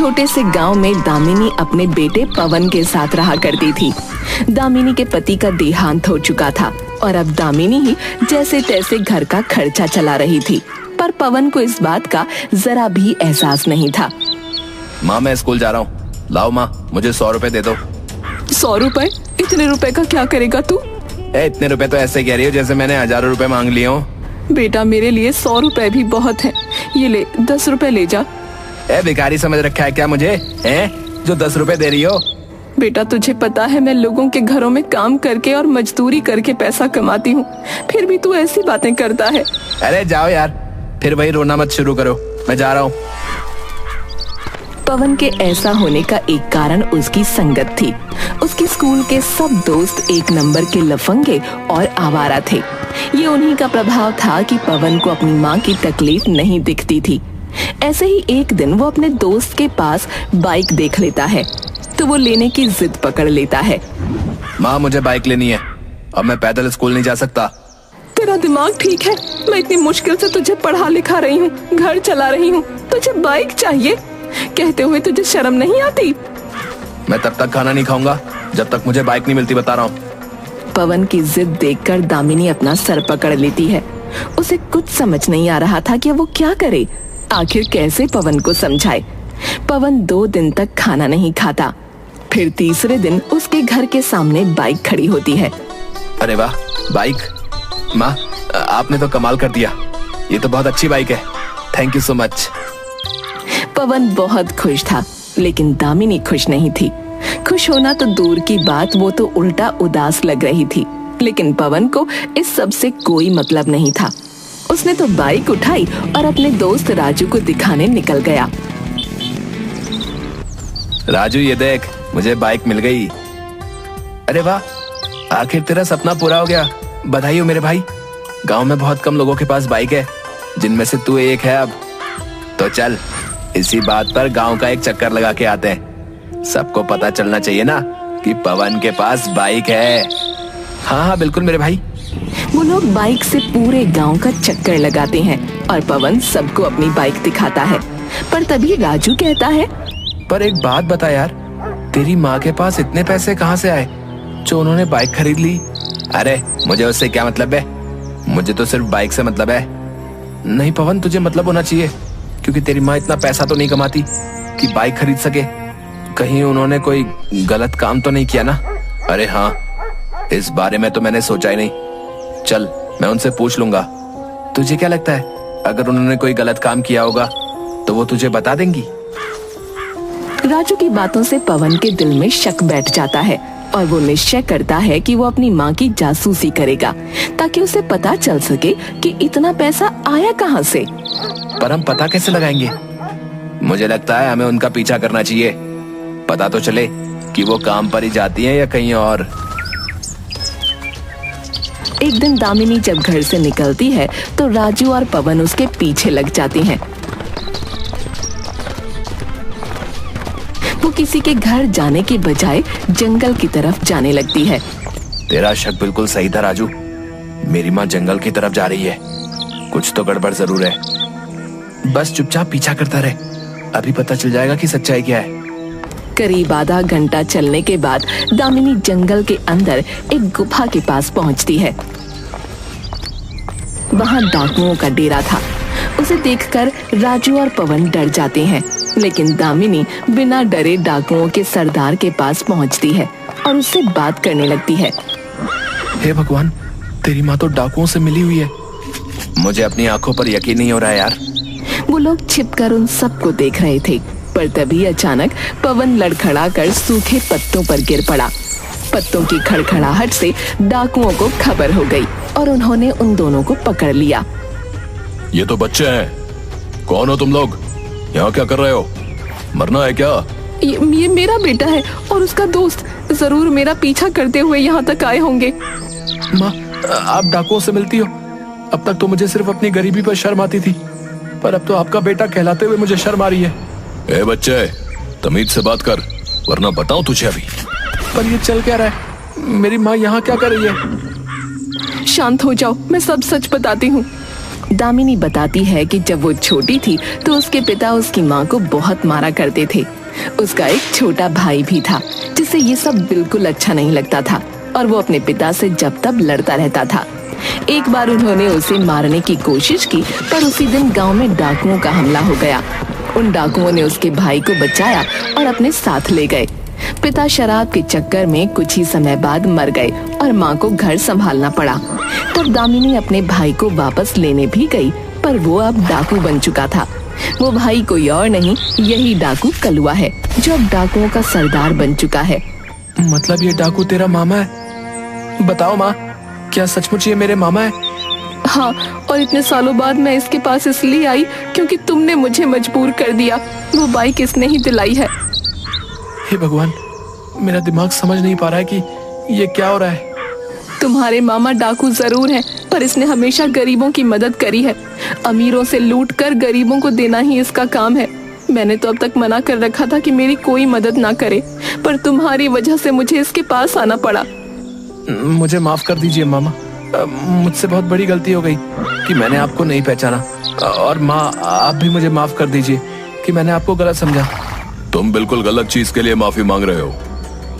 छोटे से गांव में दामिनी अपने बेटे पवन के साथ रहा करती थी। दामिनी के पति का देहांत हो चुका था और अब दामिनी ही जैसे तैसे घर का खर्चा चला रही थी, पर पवन को इस बात का जरा भी एहसास नहीं था। माँ मैं स्कूल जा रहा हूँ, लाओ माँ मुझे 100 रुपए दे दो। 100 रुपए? इतने रुपए का क्या करेगा तू? इतने रुपए तो ऐसे कह रही हो जैसे मैंने हजारों रुपए मांग लिए हो। बेटा मेरे लिए 100 रुपए भी बहुत है, ये ले 10 रुपए ले जा। भिखारी समझ रखा है क्या मुझे, जो 10 रुपए दे रही हो? बेटा तुझे पता है मैं लोगों के घरों में काम करके और मजदूरी करके पैसा कमाती हूँ, फिर भी तू ऐसी बातें करता है। अरे जाओ यार, फिर वही रोना मत शुरू करो, मैं जा रहा हूँ। पवन के ऐसा होने का एक कारण उसकी संगत थी। उसके स्कूल के सब दोस्त एक नंबर के लफंगे और आवारा थे। ये उन्हीं का प्रभाव था कि पवन को अपनी माँ की तकलीफ नहीं दिखती थी। ऐसे ही एक दिन वो अपने दोस्त के पास बाइक देख लेता है तो वो लेने की जिद पकड़ लेता है। माँ मुझे बाइक लेनी है, अब मैं पैदल स्कूल नहीं जा सकता। तेरा दिमाग ठीक है? मैं इतनी मुश्किल से तुझे पढ़ा लिखा रही हूँ, घर चला रही हूँ, तुझे बाइक चाहिए? कहते हुए तुझे शर्म नहीं आती? मैं तब तक खाना नहीं खाऊंगा जब तक मुझे बाइक नहीं मिलती, बता रहा हूँ। पवन की जिद देखकर दामिनी अपना सर पकड़ लेती है। उसे कुछ समझ नहीं आ रहा था कि वो क्या करे, आखिर कैसे पवन को समझाए। पवन 2 दिन तक खाना नहीं खाता। फिर तीसरे दिन उसके घर के सामने बाइक खड़ी होती है। अरे वाह बाइक, माँ आपने तो कमाल कर दिया, ये तो बहुत अच्छी बाइक है, थैंक यू सो मच। पवन बहुत खुश था, लेकिन दामिनी खुश नहीं थी। खुश होना तो दूर की बात, वो तो उल्टा उदास लग रही थी। लेकिन पवन को इस सब से कोई मतलब नहीं था। उसने तो बाइक उठाई और अपने दोस्त राजू को दिखाने निकल गया। राजू ये देख, मुझे बाइक मिल गई। अरे वाह, आखिर तेरा सपना पूरा हो गया, बधाई हो मेरे भाई। गांव में बहुत कम लोगों के पास बाइक है, जिनमें से तू एक है। अब तो चल इसी बात पर गांव का एक चक्कर लगा के आते हैं, सबको पता चलना चाहिए ना कि पवन के पास बाइक है। हाँ हाँ बिल्कुल मेरे भाई। वो लोग बाइक से पूरे गांव का चक्कर लगाते हैं और पवन सबको अपनी बाइक दिखाता है। पर तभी राजू कहता है, पर एक बात बता यार, तेरी माँ के पास इतने पैसे कहाँ से आए जो उन्होंने बाइक खरीद ली? अरे मुझे उससे क्या मतलब है, मुझे तो सिर्फ बाइक से मतलब है। नहीं पवन, तुझे मतलब होना चाहिए, क्योंकि तेरी माँ इतना पैसा तो नहीं कमाती कि बाइक खरीद सके। कहीं उन्होंने कोई गलत काम तो नहीं किया ना? अरे हाँ, इस बारे में तो मैंने सोचा ही नहीं। चल मैं उनसे पूछ लूंगा। तुझे क्या लगता है, अगर उन्होंने कोई गलत काम किया होगा तो वो तुझे बता देंगी? राजू की बातों से पवन के दिल में शक बैठ जाता है और वो निश्चय करता है कि वो अपनी माँ की जासूसी करेगा, ताकि उसे पता चल सके कि इतना पैसा आया कहाँ से। पर हम पता कैसे लगाएंगे? मुझे लगता है हमें उनका पीछा करना चाहिए, पता तो चले कि वो काम पर ही जाती हैं या कहीं और। एक दिन दामिनी जब घर से निकलती है तो राजू और पवन उसके पीछे लग जाते हैं। वो किसी के घर जाने के बजाय जंगल की तरफ जाने लगती है। तेरा शक बिल्कुल सही था राजू, मेरी माँ जंगल की तरफ जा रही है, कुछ तो गड़बड़ जरूर है। बस चुपचाप पीछा करता रहे, अभी पता चल जाएगा कि सच्चाई क्या है। करीब आधा घंटा चलने के बाद दामिनी जंगल के अंदर एक गुफा के पास पहुंचती है। वहां डाकुओं का डेरा था। उसे देखकर राजू और पवन डर जाते हैं, लेकिन दामिनी बिना डरे डाकुओं के सरदार के पास पहुंचती है और उससे बात करने लगती है। हे भगवान, तेरी माँ तो डाकुओं से मिली हुई है, मुझे अपनी आंखों पर यकीन नहीं हो रहा है यार। वो लोग छिपकर उन सबको देख रहे थे, पर तभी अचानक पवन लड़खड़ाकर सूखे पत्तों पर गिर पड़ा। पत्तों की खड़खड़ाहट से डाकुओं को खबर हो गई और उन्होंने उन दोनों को पकड़ लिया। ये तो बच्चे हैं, कौन हो तुम लोग? यहाँ क्या कर रहे हो? मरना है क्या? ये मेरा बेटा है और उसका दोस्त, जरूर मेरा पीछा करते हुए यहाँ तक आए होंगे। माँ, आप डाकुओं से मिलती हो? अब तक तो मुझे सिर्फ अपनी गरीबी पर शर्म आती थी, पर अब तो आपका बेटा कहलाते हुए मुझे शर्म आ रही है। ए बच्चे, तमीज से बात कर, वरना बताऊं तुझे अभी। पर ये चल क्या रहा है? मेरी माँ यहाँ क्या कर रही है? शांत हो जाओ, मैं सब सच बताती हूँ। दामिनी बताती है कि जब वो छोटी थी तो उसके पिता उसकी माँ को बहुत मारा करते थे। उसका एक छोटा भाई भी था जिसे ये सब बिल्कुल अच्छा नहीं लगता था और वो अपने पिता से जब तब लड़ता रहता था। एक बार उन्होंने उसे मारने की कोशिश की, पर उसी दिन गांव में डाकुओं का हमला हो गया। उन डाकुओं ने उसके भाई को बचाया और अपने साथ ले गए। पिता शराब के चक्कर में कुछ ही समय बाद मर गए और माँ को घर संभालना पड़ा। तब दामिनी अपने भाई को वापस लेने भी गई, पर वो अब डाकू बन चुका था। वो भाई कोई और नहीं, यही डाकू कलुआ है जो अब डाकुओं का सरदार बन चुका है। मतलब ये डाकू तेरा मामा है? बताओ माँ, क्या सचमुच ये मेरे मामा है? हाँ, और इतने सालों बाद मैं इसके पास इसलिए आई क्योंकि तुमने मुझे मजबूर कर दिया। वो बाइक इसने ही दिलाई है। हे भगवान, मेरा दिमाग समझ नहीं पा रहा है कि ये क्या हो रहा है। तुम्हारे मामा डाकू जरूर हैं, पर इसने हमेशा गरीबों की मदद करी है। अमीरों से लूट कर गरीबों को देना ही इसका काम है। मैंने तो अब तक मना कर रखा था कि मेरी कोई मदद ना करे, पर तुम्हारी वजह से मुझे इसके पास आना पड़ा। मुझे माफ कर दीजिए मामा, मुझसे बहुत बड़ी गलती हो गई कि मैंने आपको नहीं पहचाना। और माँ, आप भी मुझे माफ कर दीजिए कि मैंने आपको गलत समझा। तुम बिल्कुल गलत चीज के लिए माफी मांग रहे हो।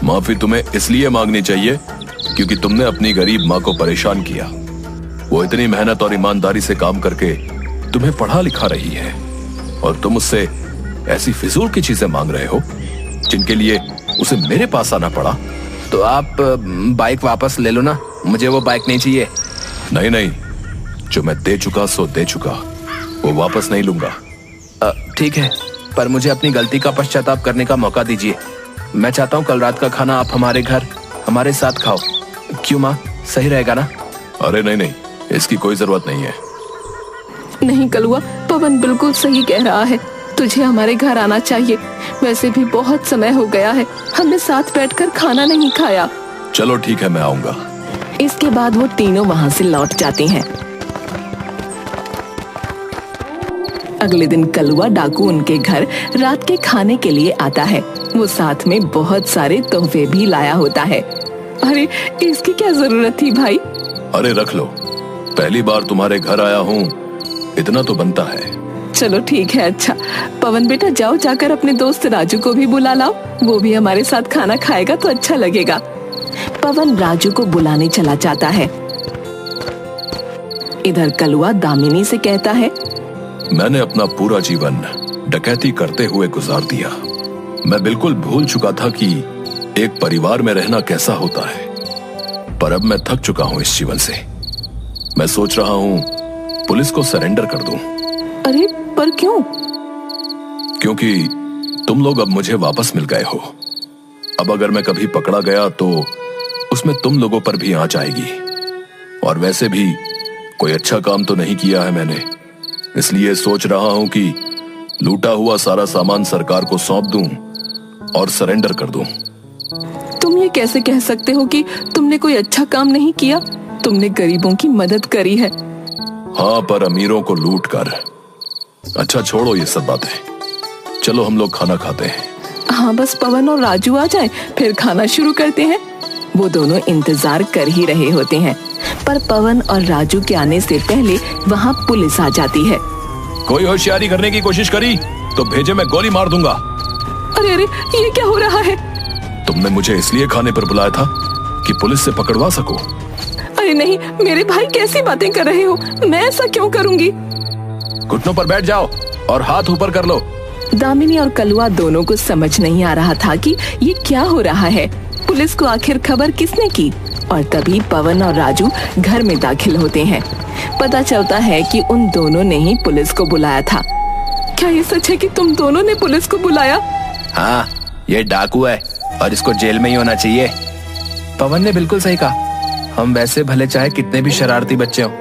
माफी तुम्हें इसलिए मांगनी चाहिए क्योंकि तुमने अपनी गरीब माँ को परेशान किया। वो इतनी मेहनत और ईमानदारी से काम करके तुम्हें पढ़ा लिखा रही है और तुम उससे ऐसी फिजूल की चीजें मांग रहे हो जिनके लिए उसे मेरे पास आना पड़ा। तो आप बाइक वापस ले लो ना, मुझे वो बाइक नहीं चाहिए। नहीं नहीं, जो मैं दे चुका सो दे चुका, वो वापस नहीं लूंगा। ठीक है, पर मुझे अपनी गलती का पश्चाताप करने का मौका दीजिए। मैं चाहता हूँ कल रात का खाना आप हमारे घर हमारे साथ खाओ। क्यों माँ, सही रहेगा ना? अरे नहीं नहीं, इसकी कोई जरूरत नहीं है। नहीं कलुआ, पवन बिल्कुल सही कह रहा है। तुझे हमारे घर आना चाहिए। वैसे भी बहुत समय हो गया है, हमने साथ बैठकर खाना नहीं खाया। चलो ठीक है, मैं आऊंगा। इसके बाद वो तीनों वहाँ से लौट जाते हैं। अगले दिन कलुआ डाकू उनके घर रात के खाने के लिए आता है। वो साथ में बहुत सारे तोहफे भी लाया होता है। अरे इसकी क्या जरूरत थी भाई? अरे रख लो, पहली बार तुम्हारे घर आया हूँ, इतना तो बनता है। चलो ठीक है। अच्छा पवन बेटा, जाओ जाकर अपने दोस्त राजू को भी बुला लाओ, वो भी हमारे साथ खाना खाएगा तो अच्छा लगेगा। पवन राजू को बुलाने चला जाता है। इधर कलुआ दामिनी से कहता है, मैंने अपना पूरा जीवन डकैती करते हुए गुजार दिया। मैं बिल्कुल भूल चुका था कि एक परिवार में रहना कैसा होता है, पर अब मैं थक चुका हूँ इस जीवन से। मैं सोच रहा हूँ पुलिस को सरेंडर कर दूं। अरे पर क्यों? क्योंकि तुम लोग अब मुझे वापस मिल गए हो। अब अगर मैं कभी पकड़ा गया तो उसमें तुम लोगों पर भी आंच आएगी। और वैसे भी कोई अच्छा काम तो नहीं किया है मैंने, इसलिए सोच रहा हूं कि लूटा हुआ सारा सामान सरकार को सौंप दूं और सरेंडर कर दूं। तुम ये कैसे कह सकते हो कि तुमने कोई अच्छा काम नहीं किया? तुमने गरीबों की मदद करी है। हाँ, पर अमीरों को लूट कर। अच्छा छोड़ो ये सब बातें, चलो हम लोग खाना खाते हैं। हाँ बस पवन और राजू आ जाए, फिर खाना शुरू करते हैं। वो दोनों इंतजार कर ही रहे होते हैं, पर पवन और राजू के आने से पहले वहाँ पुलिस आ जाती है। कोई होशियारी करने की कोशिश करी तो भेजे मैं गोली मार दूंगा। अरे अरे, ये क्या हो रहा है? तुमने मुझे इसलिए खाने पर बुलाया था कि पुलिस से पकड़वा सको। अरे नहीं मेरे भाई, कैसी बातें कर रहे हो? मैं ऐसा क्यों करूंगी? घुटनों पर बैठ जाओ और हाथ ऊपर कर लो। दामिनी और कलुआ दोनों को समझ नहीं आ रहा था कि ये क्या हो रहा है। पुलिस को आखिर खबर किसने की? और तभी पवन और राजू घर में दाखिल होते हैं। पता चलता है कि उन दोनों ने ही पुलिस को बुलाया था। क्या ये सच है कि तुम दोनों ने पुलिस को बुलाया? हाँ, ये डाकू है और इसको जेल में ही होना चाहिए। पवन ने बिल्कुल सही कहा। हम वैसे भले चाहे कितने भी शरारती बच्चे हों,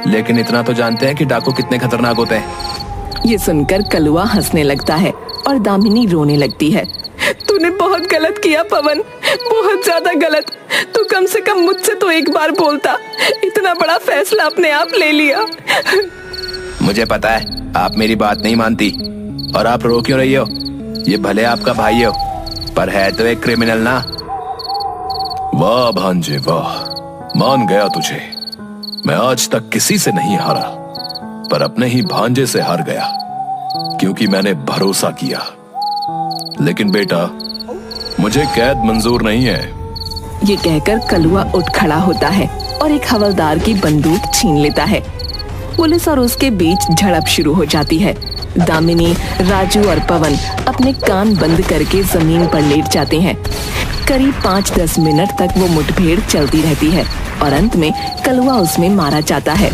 लेकिन इतना तो जानते हैं कि डाकू कितने खतरनाक होते हैं। ये सुनकर कलुआ हंसने लगता है और दामिनी रोने लगती है। तूने बहुत गलत किया पवन, बहुत ज्यादा गलत। तू कम से कम मुझसे तो एक बार बोलता। इतना बड़ा फैसला अपने आप ले लिया। मुझे पता है आप मेरी बात नहीं मानती, और आप रो क्यों रही हो? ये भले आपका भाई हो, पर है तो एक क्रिमिनल ना। वाह भांजे वाह, मान गया तुझे। मैं आज तक किसी से नहीं हारा, पर अपने ही भांजे से हार गया क्योंकि मैंने भरोसा किया। लेकिन बेटा, मुझे कैद मंजूर नहीं है। ये कहकर कलुआ उठ खड़ा होता है और एक हवलदार की बंदूक छीन लेता है। पुलिस और उसके बीच झड़प शुरू हो जाती है। दामिनी, राजू और पवन अपने कान बंद करके जमीन पर लेट जाते हैं। करीब 5-10 मिनट तक वो मुठभेड़ चलती रहती है और अंत में कलुआ उसमें मारा जाता है।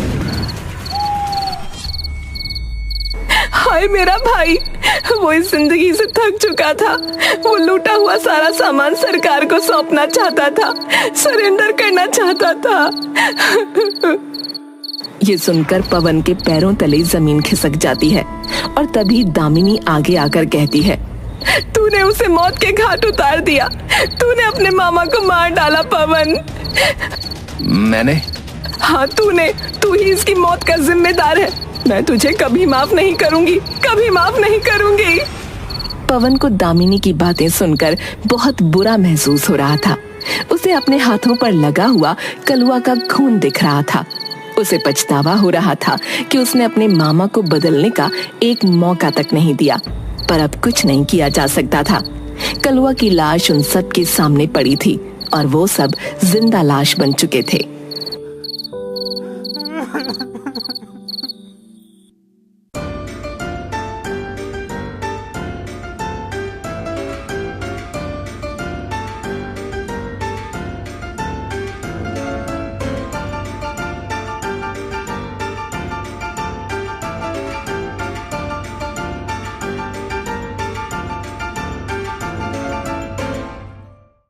हाय मेरा भाई, वो इस जिंदगी से थक चुका था। वो लूटा हुआ सारा सामान सरकार को सौंपना चाहता था, सरेंडर करना चाहता था। ये सुनकर पवन के पैरों तले जमीन खिसक जाती है और तभी दामिनी आगे आकर कहती है, तूने उसे मौत के घाट उतार दिया। तूने अपने मामा को मार डाला पवन। मैंने? हाँ तूने, तू ही इसकी मौत का जिम्मेदार है। मैं तुझे कभी माफ नहीं करूंगी, कभी माफ नहीं करूंगी। पवन को दामिनी की बातें सुनकर बहुत बुरा महसूस हो रहा था। उसे अपने हाथों पर लगा हुआ कलुआ का खून दिख रहा था। उसे पछतावा हो रहा था कि उसने अपने मामा को बदलने का एक मौका तक नहीं दिया, पर अब कुछ नहीं किया जा सकता था। कलुआ की लाश उन सब के सामने पड़ी थी और वो सब जिंदा लाश बन चुके थे।